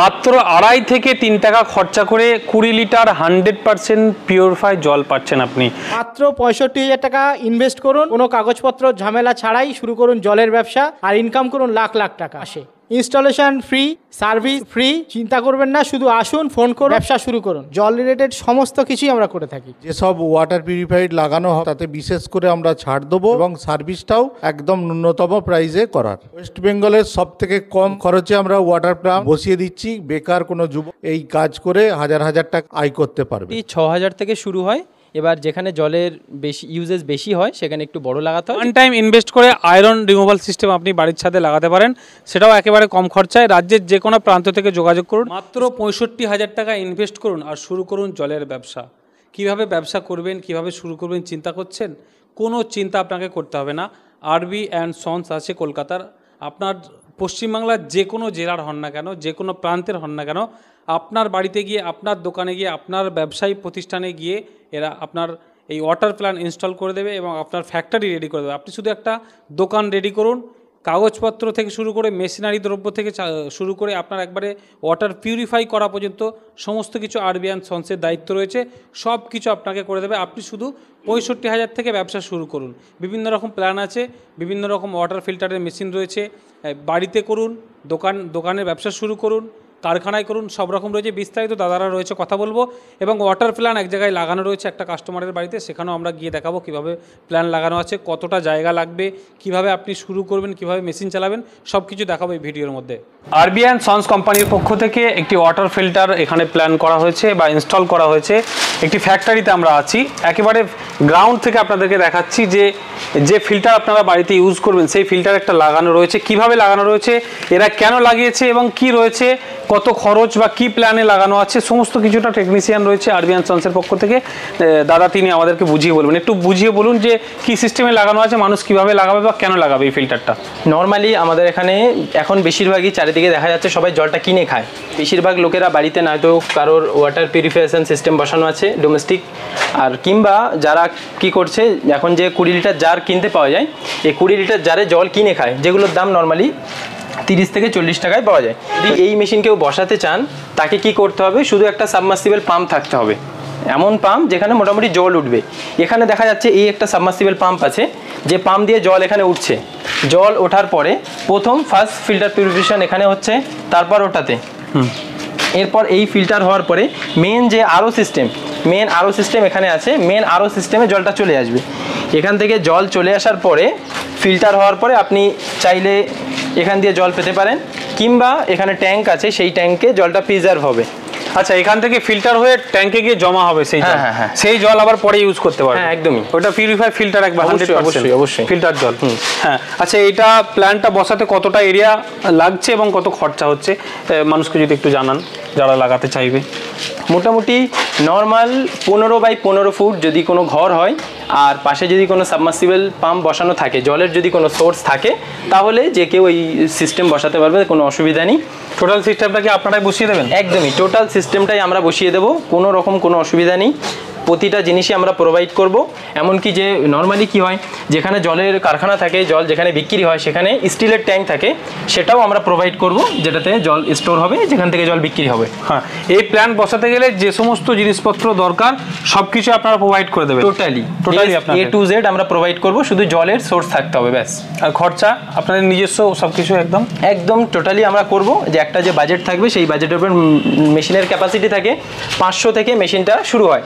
মাত্র 2.5 থেকে 3 টাকা খরচা করে 20 লিটার 100% পিওরিফাই জল পাচ্ছেন আপনি। মাত্র 65,000 টাকা ইনভেস্ট করুন, কোনো কাগজপত্র ঝামেলা ছাড়াই শুরু করুন জলের ব্যবসা, আর ইনকাম করুন লাখ লাখ টাকা। আসে ইনস্টলেশন ফ্রি, সার্ভিস ফ্রি, চিন্তা করবেন না, শুধু আসুন, ফোন করুন, ব্যবসা শুরু করুন। জল রিলেটেড সমস্ত কিছুই আমরা করে থাকি। যেসব ওয়াটার পিউরিফায়ার লাগানো হয় তাতে বিশেষ করে আমরা ছাড় দেবো এবং সার্ভিসটাও একদম ন্যূনতম প্রাইসে করার। ওয়েস্ট বেঙ্গলের সব থেকে কম খরচে আমরা ওয়াটার প্লান্ট বসিয়ে দিচ্ছি। বেকার কোনো যুবক এই কাজ করে হাজার হাজার টাকা আয় করতে পারবে। 6,000 থেকে শুরু হয়। এবার যেখানে জলের বেশি ইউজেস বেশি হয় সেখানে একটু বড় লাগাতে হয়। ওয়ান টাইম ইনভেস্ট করে আয়রন রিমুভাল সিস্টেম আপনি বাড়ির ছাদে লাগাতে পারেন, সেটাও একেবারে কম খরচায়। রাজ্যের যে কোনো প্রান্ত থেকে যোগাযোগ করুন, মাত্র 65,000 টাকা ইনভেস্ট করুন আর শুরু করুন জলের ব্যবসা। কিভাবে ব্যবসা করবেন, কিভাবে শুরু করবেন চিন্তা করছেন? কোনো চিন্তা আপনাকে করতে হবে না। আরবি অ্যান্ড সন্স আছে কলকাতার। আপনার পশ্চিমবাংলার যে কোনো জেলার হন না কেন, যে কোনো প্রান্তের হন না কেন, আপনার বাড়িতে গিয়ে, আপনার দোকানে গিয়ে, আপনার ব্যবসায়ী প্রতিষ্ঠানে গিয়ে এরা আপনার এই ওয়াটার প্ল্যান্ট ইনস্টল করে দেবে এবং আপনার ফ্যাক্টরি রেডি করে দেবে। আপনি শুধু একটা দোকান রেডি করুন, কাগজপত্র থেকে শুরু করে মেশিনারি দ্রব্য থেকে শুরু করে আপনার একবারে ওয়াটার পিউরিফাই করা পর্যন্ত সমস্ত কিছু আরবি অ্যান্ড সন্সের দায়িত্ব রয়েছে। সব কিছু আপনাকে করে দেবে। আপনি শুধু 65,000 থেকে ব্যবসা শুরু করুন। বিভিন্ন রকম প্ল্যান আছে, বিভিন্ন রকম ওয়াটার ফিল্টারের মেশিন রয়েছে। বাড়িতে করুন, দোকানের ব্যবসা শুরু করুন, কারখানায় করুন, সব রকম রয়েছে। বিস্তারিত দাদারা রয়েছে, কথা বলবো। এবং ওয়াটার প্ল্যান এক জায়গায় লাগানো রয়েছে একটা কাস্টমারের বাড়িতে, সেখানেও আমরা গিয়ে দেখাবো কীভাবে প্ল্যান লাগানো আছে, কতটা জায়গা লাগবে, কিভাবে আপনি শুরু করবেন, কিভাবে মেশিন চালাবেন, সব কিছু দেখাবো এই ভিডিওর মধ্যে। আরবি অ্যান্ড সন্স কোম্পানির পক্ষ থেকে একটি ওয়াটার ফিল্টার এখানে প্ল্যান করা হয়েছে বা ইনস্টল করা হয়েছে। একটি ফ্যাক্টরিতে আমরা আছি, একেবারে গ্রাউন্ড থেকে আপনাদেরকে দেখাচ্ছি যে ফিল্টার আপনারা বাড়িতে ইউজ করবেন সেই ফিল্টার একটা লাগানো রয়েছে, কিভাবে লাগানো রয়েছে, এরা কেন লাগিয়েছে এবং কি রয়েছে, কত খরচ বা কি প্ল্যানে লাগানো আছে, সমস্ত কিছুটা টেকনিশিয়ান রয়েছে আরবি অ্যান্ড সন্সের পক্ষ থেকে। দাদা তিনি আমাদেরকে বুঝিয়ে বলবেন, একটু বুঝিয়ে বলুন যে কি সিস্টেমে লাগানো আছে, মানুষ কিভাবে লাগাবে বা কেন লাগাবে এই ফিল্টারটা। নর্মালি আমাদের এখানে এখন বেশিরভাগই চারিদিকে দেখা যাচ্ছে সবাই জলটা কিনে খায়। বেশিরভাগ লোকেরা বাড়িতে নয়তো কারোর ওয়াটার পিউরিফিকেশন সিস্টেম বসানো আছে ডোমেস্টিক, আর কিংবা যারা কি করছে এখন যে 20 লিটার জার কিনতে পাওয়া যায়, এই 20 লিটার জারে জল কিনে খায়, যেগুলোর দাম নর্মালি 30 থেকে 40 টাকায় পাওয়া যায়। যদি এই মেশিন কেউ বসাতে চান তাকে কি করতে হবে, শুধু একটা সাবমার্সিবল পাম্প থাকতে হবে, এমন পাম্প যেখানে মোটামুটি জল উঠবে। এখানে দেখা যাচ্ছে এই একটা সাবমার্সিবল পাম্প আছে, যে পাম্প দিয়ে জল এখানে উঠছে। জল ওঠার পরে ফার্স্ট ফিল্টার পিউরিফিকেশন এখানে হচ্ছে, তারপর ওটাতে, এরপর এই ফিল্টার হওয়ার পরে মেন আরও সিস্টেম এখানে আছে। মেন আরও সিস্টেমে জলটা চলে আসবে। এখান থেকে জল চলে আসার পরে ফিল্টার হওয়ার পরে আপনি চাইলে এখান দিয়ে জল পেতে পারেন, কিংবা এখানে ট্যাঙ্ক আছে, সেই ট্যাঙ্কে জলটা প্রিজার্ভ হবে। আচ্ছা, এখান থেকে ফিল্টার হয়ে ট্যাঙ্কে গিয়ে জমা হবে সেই জল। হ্যাঁ, সেই জল আবার পরে ইউজ করতে পারবে। হ্যাঁ, একদমই। ওটা পিউরিফাই ফিল্টার একবার 100% অবশ্যই ফিল্টার জল। হ্যাঁ, আচ্ছা, এটা প্ল্যান্টটা বসাতে কতটা এরিয়া লাগছে এবং কত খরচা হচ্ছে মানুষকে যদি একটু জানান যারা লাগাতে চাইবে। মোটামুটি নর্মাল 15 বাই 15 ফুট যদি কোনো ঘর হয়, আর পাশে যদি কোনো সাবমার্সিবল পাম্প বসানো থাকে, জলের যদি কোনো সোর্স থাকে, তাহলে যে কেউ এই সিস্টেম বসাতে পারবে, কোনো অসুবিধা নেই। টোটাল সিস্টেমটা কি আপনারাই বসিয়ে দেবেন? একদমই, টোটাল সিস্টেমটাই আমরা বসিয়ে দেবো, কোনো রকম কোনো অসুবিধা নেই। প্রতিটা জিনিসই আমরা প্রোভাইড করব। এমনকি যে নর্মালি কি হয়, যেখানে জলের কারখানা থাকে, জল যেখানে বিক্রি হয় সেখানে স্টিলের ট্যাঙ্ক থাকে, সেটাও আমরা প্রোভাইড করব, যেটাতে জল স্টোর হবে, যেখান থেকে জল বিক্রি হবে। হ্যাঁ, এই প্ল্যান্ট বসাতে গেলে যে সমস্ত জিনিসপত্র দরকার সব কিছু আপনারা প্রোভাইড করে দেবেন। টোটালি আপনারা A to Z আমরা প্রোভাইড করব, শুধু জলের সোর্স থাকতে হবে ব্যাস। আর খরচা আপনাদের নিজস্ব সব কিছু একদম টোটালি আমরা করব। যে একটা যে বাজেট থাকবে সেই বাজেটের উপর মেশিনের ক্যাপাসিটি থাকে 500 থেকে মেশিনটা শুরু হয়।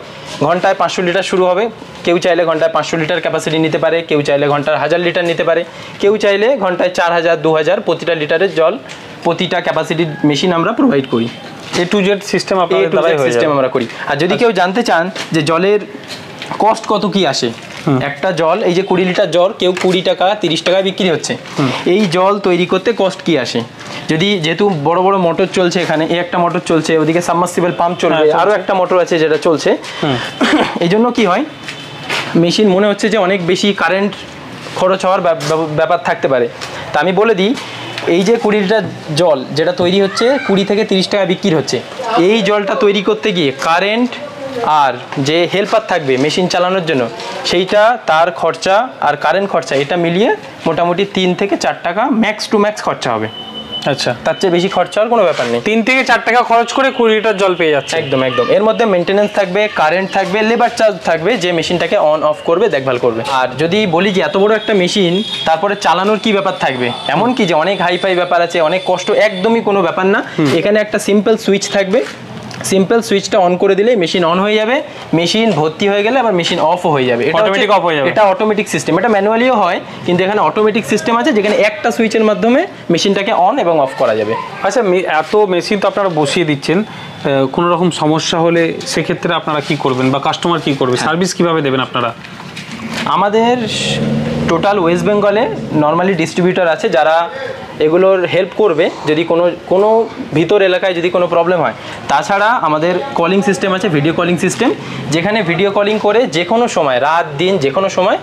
ঘন্টায় 500 লিটার শুরু হবে। কেউ চাইলে ঘন্টায় 500 লিটার ক্যাপাসিটি নিতে পারে, কেউ চাইলে ঘন্টায় 1000 লিটার নিতে পারে, কেউ চাইলে ঘন্টায় 4000 2000 প্রতিটা লিটারের জল, প্রতিটা ক্যাপাসিটির মেশিন আমরা প্রোভাইড করি। A to Z সিস্টেম আপনাদের দ্বারাই হয়ে যাবে। আমরা করি। আর যদি কেউ জানতে চান যে জলের কস্ট কত কি আসে, একটা জল, এই যে 20 লিটার জল কেউ 20 টাকা 30 টাকায় বিক্রি হচ্ছে, এই জল তৈরি করতে কস্ট কি আসে, যেহেতু বড় বড় মোটর চলছে, এখানে এই একটা মোটর চলছে, ওদিকে সাবমার্সিবল পাম্প চলবে, আরও একটা মোটর আছে যেটা চলছে, এই জন্য কি হয়, মেশিন মনে হচ্ছে যে অনেক বেশি কারেন্ট খরচ হওয়ার ব্যাপার থাকতে পারে। তা আমি বলে দিই, এই যে 20 লিটার জল যেটা তৈরি হচ্ছে 20 থেকে 30 টাকা বিক্রি হচ্ছে, এই জলটা তৈরি করতে গিয়ে কারেন্ট আর যে হেল্পার থাকবে মেশিন চালানোর জন্য, সেইটা তার খরচা আর কারেন্ট খরচা এটা মিলিয়ে মোটামুটি 3 থেকে 4 টাকা ম্যাক্স টু ম্যাক্স খরচা হবে। আচ্ছা, তার চেয়ে বেশি খরচা হওয়ার কোনো ব্যাপার নেই। 3 থেকে 4 টাকা খরচ করে 20 লিটার জল পেয়ে যাচ্ছে। একদম একদম। এর মধ্যে মেনটেনেন্স থাকবে, কারেন্ট থাকবে, লেবার চার্জ থাকবে, যে মেশিনটাকে অন অফ করবে, দেখভাল করবে। আর যদি বলি যে এত বড় একটা মেশিন তারপরে চালানোর কি ব্যাপার থাকবে, এমন কি যে অনেক হাইফাই ব্যাপার আছে, অনেক কষ্ট, একদমই কোনো ব্যাপার না। এখানে একটা সিম্পল সুইচ থাকবে, সিম্পল সুইচটা অন করে দিলে মেশিন অন হয়ে যাবে, মেশিন ভর্তি হয়ে গেলে আবার মেশিন অফও হয়ে যাবে। এটা অটোমেটিক অফ হয়ে যাবে। এটা অটোমেটিক সিস্টেম, এটা ম্যানুয়ালিও হয়, কিন্তু এখানে অটোমেটিক সিস্টেম আছে যেখানে একটা সুইচের মাধ্যমে মেশিনটাকে অন এবং অফ করা যাবে। আচ্ছা, এত মেশিন তো আপনারা বসিয়ে দিচ্ছেন, কোনো রকম সমস্যা হলে সেক্ষেত্রে আপনারা কি করবেন বা কাস্টমার কি করবে, সার্ভিস কিভাবে দেবেন আপনারা? আমাদের টোটাল ওয়েস্ট বেঙ্গলে নর্মালি ডিস্ট্রিবিউটর আছে যারা এগুলোর হেল্প করবে যদি কোনো ভিতর এলাকায় যদি কোনো প্রবলেম হয়। তাছাড়া আমাদের কলিং সিস্টেম আছে, ভিডিও কলিং সিস্টেম, যেখানে ভিডিও কলিং করে যে কোনো সময়, রাত দিন যে কোনো সময়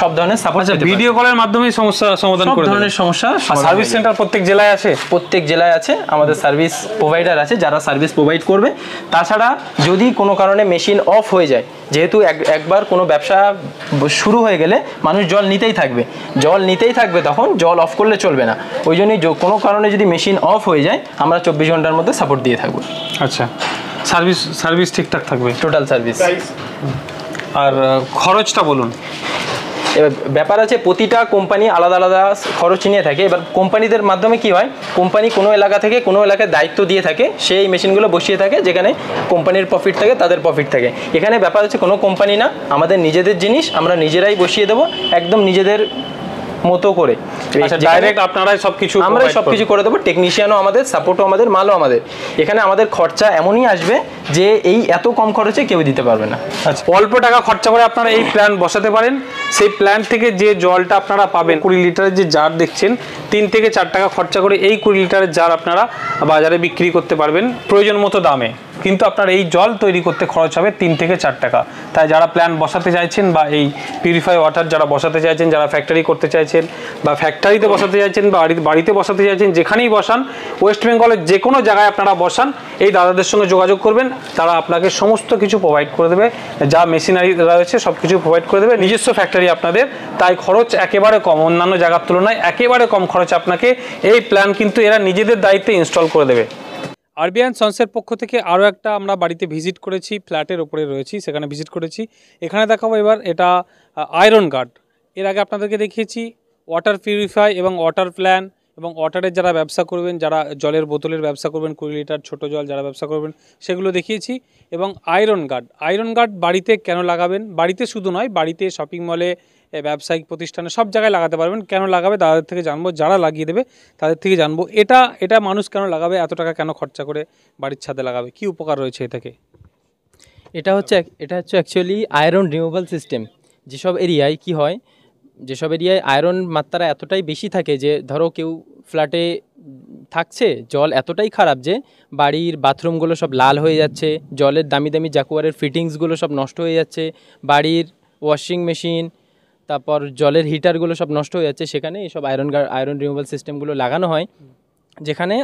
সব ধরনের সাপোর্ট। ভিডিও কলের মাধ্যমে সমস্যা সমাধান করে ধরনের সমস্যা। সার্ভিস সেন্টার প্রত্যেক জেলায় আছে? প্রত্যেক জেলায় আছে, আমাদের সার্ভিস প্রোভাইডার আছে যারা সার্ভিস প্রোভাইড করবে। তাছাড়া যদি কোনো কারণে মেশিন অফ হয়ে যায়, যেহেতু একবার কোনো ব্যবসা শুরু হয়ে গেলে মানুষ জল নিতেই থাকবে, তখন জল অফ করলে চলবে না। ওই জন্যই কোনো কারণে যদি মেশিন অফ হয়ে যায় আমরা 24 ঘন্টার মধ্যে সাপোর্ট দিয়ে থাকবো। আচ্ছা, সার্ভিস ঠিকঠাক থাকবে? Total service. আর খরচটা বলুন। এবার ব্যাপার আছে, প্রতিটা কোম্পানি আলাদা আলাদা খরচ নিয়ে থাকে। এবার কোম্পানিদের মাধ্যমে কি হয়, কোম্পানি কোনো এলাকা থেকে কোনো এলাকায় দায়িত্ব দিয়ে থাকে, সেই মেশিনগুলো বসিয়ে থাকে, যেখানে কোম্পানির প্রফিট থাকে, তাদের প্রফিট থাকে। এখানে ব্যাপার হচ্ছে কোনো কোম্পানি না, আমাদের নিজেদের জিনিস আমরা নিজেরাই বসিয়ে দেবো, একদম নিজেদের মতো করে। ডাইরেক্ট আপনারাই সবকিছু, আমরাই সবকিছু করে দেবো, টেকনিশিয়ানও আমাদের, সাপোর্টও আমাদের, মালও আমাদের। এখানে আমাদের খরচা এমনই আসবে যে এই এত কম খরচে কেউ দিতে পারবে না। আচ্ছা, অল্প টাকা খরচা করে আপনারা এই প্ল্যান বসাতে পারেন। সেই প্ল্যান থেকে যে জলটা আপনারা পাবেন, 20 লিটারের যে জার দেখছেন, 3 থেকে 4 টাকা খরচা করে এই 20 লিটারের জার আপনারা বাজারে বিক্রি করতে পারবেন প্রয়োজন মতো দামে। কিন্তু আপনার এই জল তৈরি করতে খরচ হবে 3 থেকে 4 টাকা। তাই যারা প্ল্যান বসাতে চাইছেন বা এই পিউরিফাই ওয়াটার যারা বসাতে চাইছেন, যারা ফ্যাক্টরি করতে চাইছেন বা ফ্যাক্টরিতে বসাতে চাইছেন বা বাড়িতে বসাতে চাইছেন, যেখানেই বসান, ওয়েস্ট বেঙ্গলের যে কোনো জায়গায় আপনারা বসান, এই দাদাদের সঙ্গে যোগাযোগ করবেন। তারা আপনাকে সমস্ত কিছু প্রোভাইড করে দেবে, যা মেশিনারি রয়েছে সব কিছু প্রোভাইড করে দেবে। নিজস্ব ফ্যাক্টরি আপনাদের, তাই খরচ একেবারে কম, অন্যান্য জায়গার তুলনায় একেবারে কম খরচ আপনাকে এই প্ল্যান কিন্তু এরা নিজেদের দায়িত্বে ইনস্টল করে দেবে। আরবিআন সন্সের পক্ষ থেকে আরও একটা আমরা বাড়িতে ভিজিট করেছি, ফ্ল্যাটের ওপরে রয়েছি, সেখানে ভিজিট করেছি। এখানে দেখাবো এবার, এটা আয়রন গার্ড। এর আগে আপনাদেরকে দেখিয়েছি ওয়াটার পিউরিফাই এবং ওয়াটার প্ল্যান, এবং ওয়াটারের যারা ব্যবসা করবেন, যারা জলের বোতলের ব্যবসা করবেন, 20 লিটার ছোটো জল যারা ব্যবসা করবেন, সেগুলো দেখিয়েছি। এবং আয়রন গার্ড বাড়িতে কেন লাগাবেন, বাড়িতে শুধু নয়, বাড়িতে, শপিং মলে, ব্যবসায়িক প্রতিষ্ঠানে, সব জায়গায় লাগাতে পারবেন। কেন লাগাবে তাদের থেকে জানবো, যারা লাগিয়ে দেবে তাদের থেকে জানবো। এটা মানুষ কেন লাগাবে, এত টাকা কেন খরচা করে বাড়ির ছাদে লাগাবে, কি উপকার রয়েছে এ থেকে? এটা হচ্ছে অ্যাকচুয়ালি আয়রন রিমুভাল সিস্টেম। যেসব এরিয়ায় কি হয়, যেসব এরিয়ায় আয়রন মাত্রা এতটাই বেশি থাকে যে ধরো কেউ ফ্ল্যাটে থাকছে, জল এতটাই খারাপ যে বাড়ির বাথরুমগুলো সব লাল হয়ে যাচ্ছে, জলের দামি দামি জাকুয়ারের ফিটিংসগুলো সব নষ্ট হয়ে যাচ্ছে, বাড়ির ওয়াশিং মেশিন, তারপর জলের হিটারগুলো সব নষ্ট হয়ে যাচ্ছে, সেখানে এইসব আয়রন রিমুভাল সিস্টেমগুলো লাগানো হয়, যেখানে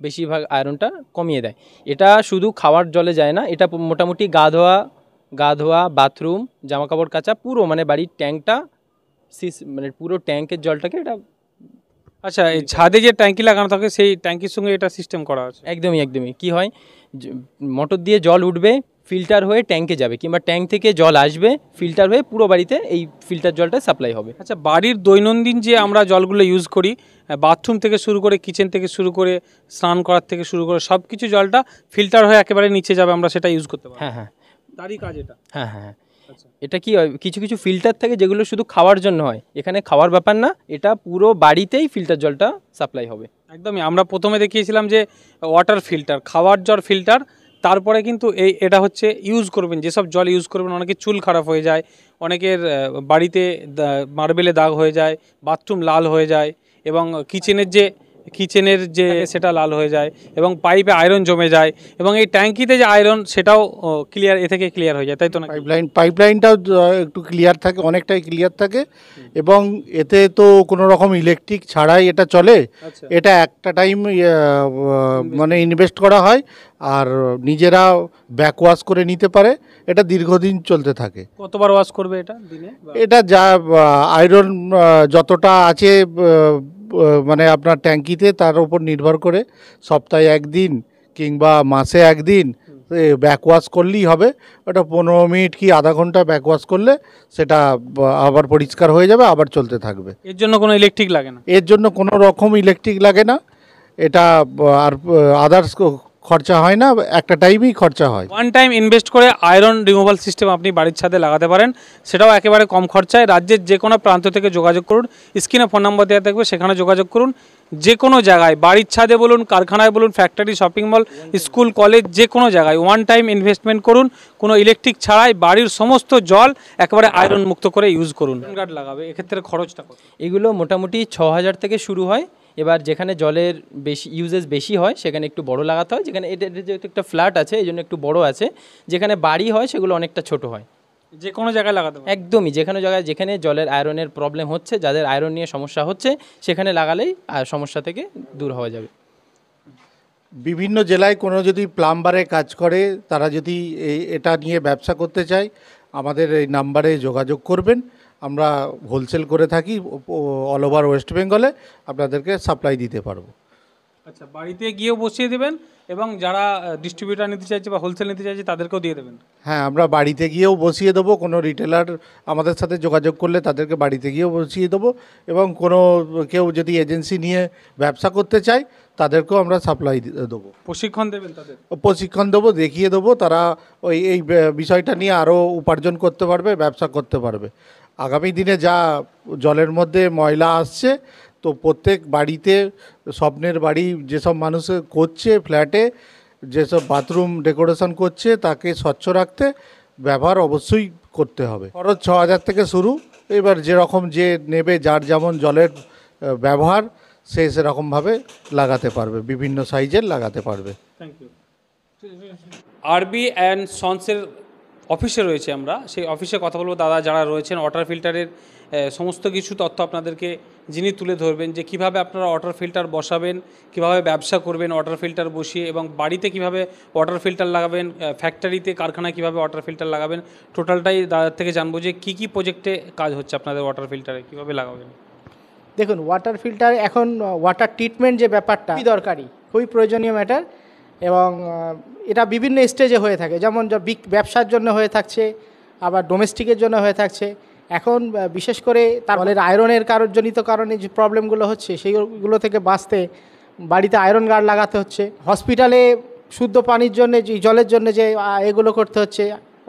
বেশিরভাগ আয়রনটা কমিয়ে দেয়। এটা শুধু খাওয়ার জলে যায় না, এটা মোটামুটি গা ধোয়া, বাথরুম, জামাকাপড় কাচা, পুরো মানে বাড়ির ট্যাঙ্কটা, মানে পুরো ট্যাঙ্কের জলটাকে এটা। আচ্ছা, এই ছাদে যে ট্যাঙ্কি লাগানো থাকে সেই ট্যাঙ্কির সঙ্গে এটা সিস্টেম করা আছে? একদমই। কি হয়, মোটর দিয়ে জল উঠবে, ফিল্টার হয়ে ট্যাঙ্কে যাবে, কিংবা ট্যাঙ্ক থেকে জল আসবে, ফিল্টার হয়ে পুরো বাড়িতে এই ফিল্টার জলটা সাপ্লাই হবে। আচ্ছা, বাড়ির দৈনন্দিন যে আমরা জলগুলো ইউজ করি, বাথরুম থেকে শুরু করে, কিচেন থেকে শুরু করে, স্নান করার থেকে শুরু করে, সব কিছু জলটা ফিল্টার হয়ে একেবারে নিচে যাবে, আমরা সেটা ইউজ করতে পারি? হ্যাঁ, তারই কাজ এটা? হ্যাঁ। এটা কি হয়, কিছু কিছু ফিল্টার থাকে যেগুলো শুধু খাওয়ার জন্য হয়, এখানে খাওয়ার ব্যাপার না, এটা পুরো বাড়িতেই ফিল্টার জলটা সাপ্লাই হবে। একদমই। আমরা প্রথমে দেখিয়েছিলাম যে ওয়াটার ফিল্টার, খাওয়ার জল ফিল্টার, তারপরে কিন্তু এটা হচ্ছে ইউজ করবেন, যেসব জল ইউজ করবেন, অনেকের চুল খারাপ হয়ে যায়, অনেকের বাড়িতে মার্বেলে দাগ হয়ে যায়, বাথরুম লাল হয়ে যায়, এবং কিচেনের যে সেটা লাল হয়ে যায়, এবং পাইপে আয়রন জমে যায়, এবং এই ট্যাঙ্কিতে যে আয়রন সেটাও ক্লিয়ার হয়ে যায়, তাই তো না? পাইপলাইনটাও একটু ক্লিয়ার থাকে, অনেকটাই ক্লিয়ার থাকে, এবং এতে তো কোনো রকম ইলেকট্রিক ছাড়াই এটা চলে। এটা একটা টাইম মানে ইনভেস্ট করা হয়, আর নিজেরা ব্যাক ওয়াশ করে নিতে পারে, এটা দীর্ঘদিন চলতে থাকে। কতবার ওয়াশ করবে এটা দিনে? এটা যা আয়রন যতটা আছে মানে আপনার ট্যাঙ্কিতে তার উপর নির্ভর করে সপ্তাহে একদিন কিংবা মাসে একদিন ব্যাকওয়াশ করলেই হবে। ওটা 15 মিনিট কি আধা ঘন্টা ব্যাকওয়াশ করলে সেটা আবার পরিষ্কার হয়ে যাবে, আবার চলতে থাকবে। এর জন্য কোনো ইলেকট্রিক লাগে না? এর জন্য কোনো রকম ইলেকট্রিক লাগে না, এটা আর আদার্স খরচা হয় না, একটা টাইমেই খরচা হয়। ওয়ান টাইম ইনভেস্ট করে আয়রন রিমুভাল সিস্টেম আপনি বাড়ির ছাদে লাগাতে পারেন, সেটাও একেবারে কম খরচায়। রাজ্যের যে কোনো প্রান্ত থেকে যোগাযোগ করুন, স্ক্রিনে ফোন নাম্বার দেওয়া থাকবে, সেখানে যোগাযোগ করুন। যে কোনো জায়গায়, বাড়ির ছাদে বলুন, কারখানায় বলুন, factory, shopping mall, school, college, যে কোনো জায়গায় ওয়ান টাইম ইনভেস্টমেন্ট করুন, কোনো ইলেকট্রিক ছাড়াই বাড়ির সমস্ত জল একেবারে আয়রন মুক্ত করে ইউজ করুন। গার্ড লাগাবে, এক্ষেত্রে খরচটা কত? এগুলো মোটামুটি 6,000 থেকে শুরু হয়। এবার যেখানে জলের বেশি ইউজেস বেশি হয় সেখানে একটু বড় লাগাতে হয়। যেখানে এটা যেহেতু একটা ফ্ল্যাট আছে এই জন্য একটু বড় আছে, যেখানে বাড়ি হয় সেগুলো অনেকটা ছোট হয়। যে কোনো জায়গায় লাগাতে পারেন? একদমই যে কোনো জায়গায় যেখানে জলের আয়রনের প্রবলেম হচ্ছে, যাদের আয়রন নিয়ে সমস্যা হচ্ছে, সেখানে লাগালেই সমস্যা থেকে দূর হওয়া যাবে। বিভিন্ন জেলায় কোনো যদি প্লাম্বারে কাজ করে, তারা যদি এটা নিয়ে ব্যবসা করতে চায়, আমাদের এই নাম্বারে যোগাযোগ করবেন। আমরা হোলসেল করে থাকি, অল ওভার ওয়েস্ট বেঙ্গলে আপনাদেরকে সাপ্লাই দিতে পারবো। আচ্ছা, বাড়িতে গিয়েও বসিয়ে দেবেন এবং যারা ডিস্ট্রিবিউটার নিতে চাইছে বা হোলসেল নিতে চাইছে তাদেরকেও দিয়ে দেবেন? হ্যাঁ, আমরা বাড়িতে গিয়েও বসিয়ে দেবো। কোনো রিটেলার আমাদের সাথে যোগাযোগ করলে তাদেরকে বাড়িতে গিয়েও বসিয়ে দেবো, এবং কোনো কেউ যদি এজেন্সি নিয়ে ব্যবসা করতে চায় তাদেরকেও আমরা সাপ্লাই দেবো। প্রশিক্ষণ দেবেন তাদের? প্রশিক্ষণ দেবো, দেখিয়ে দেবো, তারা এই বিষয়টা নিয়ে আরও উপার্জন করতে পারবে, ব্যবসা করতে পারবে। আগামী দিনে যা জলের মধ্যে ময়লা আসছে, তো প্রত্যেক বাড়িতে, স্বপ্নের বাড়ি যেসব মানুষ করছে, ফ্ল্যাটে যেসব বাথরুম ডেকোরেশন করছে, তাকে স্বচ্ছ রাখতে ব্যবহার অবশ্যই করতে হবে। খরচ 6,000 থেকে শুরু। এবার যেরকম যে নেবে, যার যেমন জলের ব্যবহার, সে সেরকমভাবে লাগাতে পারবে, বিভিন্ন সাইজের লাগাতে পারবে। Thank you. আরবি অ্যান্ড সন্সের অফিসে রয়েছে আমরা, সেই অফিসে কথা বলবো। দাদা যারা রয়েছেন, ওয়াটার ফিল্টারের সমস্ত কিছু তথ্য আপনাদেরকে যিনি তুলে ধরবেন, যে কিভাবে আপনারা ওয়াটার ফিল্টার বসাবেন, কিভাবে ব্যবসা করবেন ওয়াটার ফিল্টার বসিয়ে, এবং বাড়িতে কিভাবে ওয়াটার ফিল্টার লাগাবেন, ফ্যাক্টরিতে, কারখানায় কিভাবে ওয়াটার ফিল্টার লাগাবেন, টোটালটাই দাদার থেকে জানবো যে কী কী প্রজেক্টে কাজ হচ্ছে আপনাদের ওয়াটার ফিল্টারে, কীভাবে লাগাবেন। দেখুন, ওয়াটার ফিল্টার এখন ওয়াটার ট্রিটমেন্ট যে ব্যাপারটা খুবই দরকারি, খুবই প্রয়োজনীয় ম্যাটার। এবং এটা বিভিন্ন স্টেজে হয়ে থাকে, যেমন ব্যবসার জন্য হয়ে থাকছে, আবার ডোমেস্টিকের জন্য হয়ে থাকছে। এখন বিশেষ করে তার আয়রনের জনিত কারণে যে প্রবলেমগুলো হচ্ছে, সেইগুলো থেকে বাঁচতে বাড়িতে আয়রন গার্ড লাগাতে হচ্ছে। হসপিটালে শুদ্ধ পানির জন্য, যে জলের জন্য যে এগুলো করতে হচ্ছে,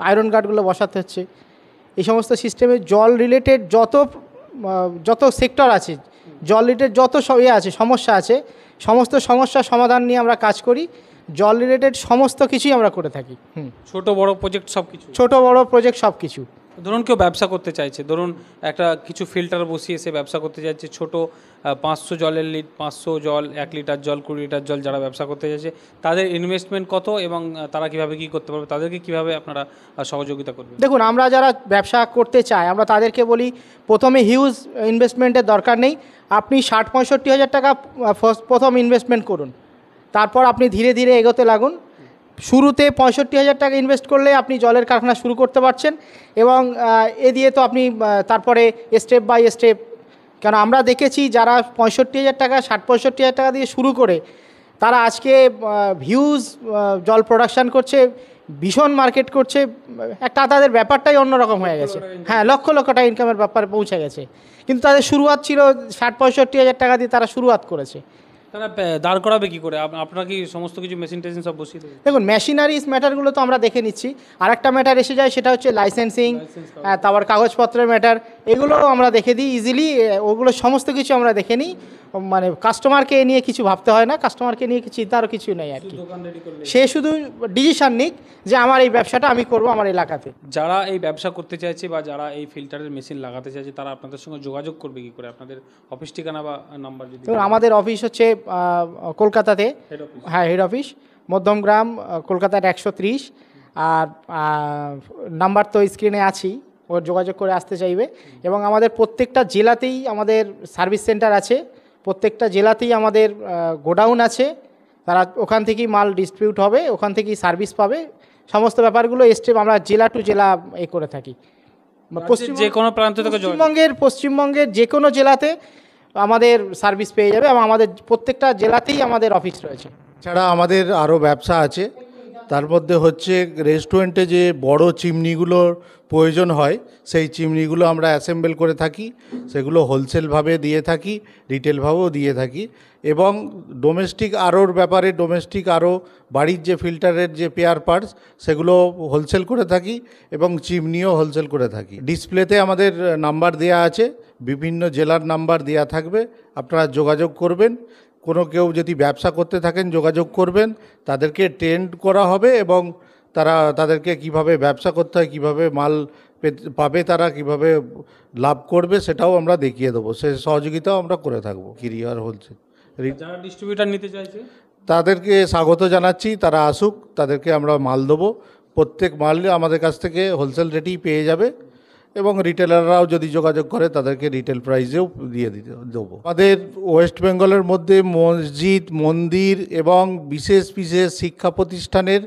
আয়রন গার্ডগুলো বসাতে হচ্ছে। এই সমস্ত সিস্টেমে জল রিলেটেড যত সেক্টর আছে, জল রিলেটেড যত আছে, সমস্যা আছে, সমস্ত সমস্যার সমাধান নিয়ে আমরা কাজ করি। জল রিলেটেড সমস্ত কিছুই আমরা করে থাকি। ছোট বড় প্রজেক্ট সব কিছু? ছোট বড় প্রজেক্ট সব কিছু। ধরুন কেউ ব্যবসা করতে চাইছে, ধরুন একটা কিছু ফিল্টার বসিয়ে সে ব্যবসা করতে চাইছে, ছোট 500 জলের 500 জল, 1 লিটার জল, 20 লিটার জল, যারা ব্যবসা করতে চাইছে তাদের ইনভেস্টমেন্ট কত এবং তারা কিভাবে কি করতে পারবে, তাদেরকে কিভাবে আপনারা সহযোগিতা করবেন? দেখুন, আমরা যারা ব্যবসা করতে চাই, আমরা তাদেরকে বলি প্রথমে হিউজ ইনভেস্টমেন্টের দরকার নেই। আপনি 60-65 হাজার টাকা প্রথম ইনভেস্টমেন্ট করুন, তারপর আপনি ধীরে ধীরে এগোতে লাগুন। শুরুতে 65 হাজার টাকা ইনভেস্ট করলে আপনি জলের কারখানা শুরু করতে পারছেন, এবং এ দিয়ে তো আপনি তারপরে স্টেপ বাই স্টেপ, কেন আমরা দেখেছি যারা 65 হাজার টাকা, 60-65 হাজার টাকা দিয়ে শুরু করে তারা আজকে হিউজ জল প্রোডাকশান করছে, ভীষণ মার্কেট করছে, একটা তাদের ব্যাপারটাই অন্যরকম হয়ে গেছে। হ্যাঁ, লক্ষ লক্ষ টাকা ইনকামের ব্যাপারে পৌঁছে গেছে, কিন্তু তাদের শুরুয়াত ছিল 60-65 হাজার টাকা দিয়ে তারা শুরুয়াত করেছে। তারা দাঁড় করাবে কী করে? আপনারা কি সমস্ত কিছু মেশিন টেশিন সব বসিয়ে দেবেন? দেখুন, মেশিনারিজ ম্যাটারগুলো তো আমরা দেখে নিচ্ছি, আর একটা ম্যাটার এসে যায়, সেটা হচ্ছে লাইসেন্সিং, তারপর কাগজপত্রের ম্যাটার, এগুলোও আমরা দেখে দিই ইজিলি। ওগুলো সমস্ত কিছু আমরা দেখে নিই, মানে কাস্টমারকে নিয়ে কিছু ভাবতে হয় না, কাস্টমারকে নিয়ে চিন্তারও কিছু নেই আর কি। সে শুধু ডিসিশন নিক যে আমার এই ব্যবসাটা আমি করব আমার এলাকাতে। যারা এই ব্যবসা করতে চাইছে বা যারা এই ফিল্টারের মেশিন লাগাতে চাইছে, তারা আপনাদের সঙ্গে যোগাযোগ করবে কী করে? আপনাদের অফিস ঠিকানা বা নাম্বার যদি। আমাদের অফিস হচ্ছে কলকাতাতে, হ্যাঁ, হেড অফিস মধ্যমগ্রাম, কলকাতার 130, আর নাম্বার তো স্ক্রিনে আছেই, ওর যোগাযোগ করে আসতে চাইবে। এবং আমাদের প্রত্যেকটা জেলাতেই আমাদের সার্ভিস সেন্টার আছে, প্রত্যেকটা জেলাতেই আমাদের গোডাউন আছে, তারা ওখান থেকেই মাল ডিস্ট্রিবিউট হবে, ওখান থেকেই সার্ভিস পাবে। সমস্ত ব্যাপারগুলো স্টেপ আমরা জেলা টু জেলা করে থাকি। যে কোনো প্রান্ত থেকে পশ্চিমবঙ্গের যে কোনো জেলাতে আমাদের সার্ভিস পেয়ে যাবে এবং আমাদের প্রত্যেকটা জেলাতেই আমাদের অফিস রয়েছে। ছাড়া আমাদের আরও ব্যবসা আছে, তার মধ্যে হচ্ছে রেস্টুরেন্টে যে বড় চিমনিগুলোর প্রয়োজন হয় সেই চিমনিগুলো আমরা অ্যাসেম্বল করে থাকি, সেগুলো হোলসেলভাবে দিয়ে থাকি, রিটেলভাবেও দিয়ে থাকি। এবং ডোমেস্টিক আরওর ব্যাপারে ডোমেস্টিক আরও বাড়ির যে ফিল্টারের যে পেয়ার পার্টস সেগুলো হোলসেল করে থাকি এবং চিমনিও হোলসেল করে থাকি। ডিসপ্লেতে আমাদের নাম্বার দেওয়া আছে, বিভিন্ন জেলার নাম্বার দেওয়া থাকবে, আপনারা যোগাযোগ করবেন। কোনো কেউ যদি ব্যবসা করতে থাকেন যোগাযোগ করবেন, তাদেরকে ট্রেন্ড করা হবে এবং তাদেরকে কিভাবে ব্যবসা করতে হয়, কিভাবে মাল পাবে, তারা কিভাবে লাভ করবে সেটাও আমরা দেখিয়ে দেবো। সে সহযোগিতাও আমরা করে থাকবো ক্যারিয়ার হোলসেল। যারা ডিস্ট্রিবিউটার নিতে চাইছে তাদেরকে স্বাগত জানাচ্ছি, তারা আসুক, তাদেরকে আমরা মাল দেবো। প্রত্যেক মাল আমাদের কাছ থেকে হোলসেল রেটেই পেয়ে যাবে এবং রিটেলাররাও যদি যোগাযোগ করে তাদেরকে রিটেল প্রাইসেও দিয়ে দেবো। আমাদের ওয়েস্ট বেঙ্গলের মধ্যে মসজিদ, মন্দির এবং বিশেষ বিশেষ শিক্ষা প্রতিষ্ঠানের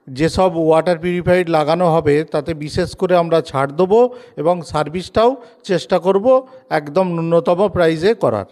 যেসব ওয়াটার পিউরিফায়ার লাগানো হবে তাতে বিশেষ করে আমরা ছাড় দেবো এবং সার্ভিসটাও চেষ্টা করব একদম ন্যূনতম প্রাইসে করার।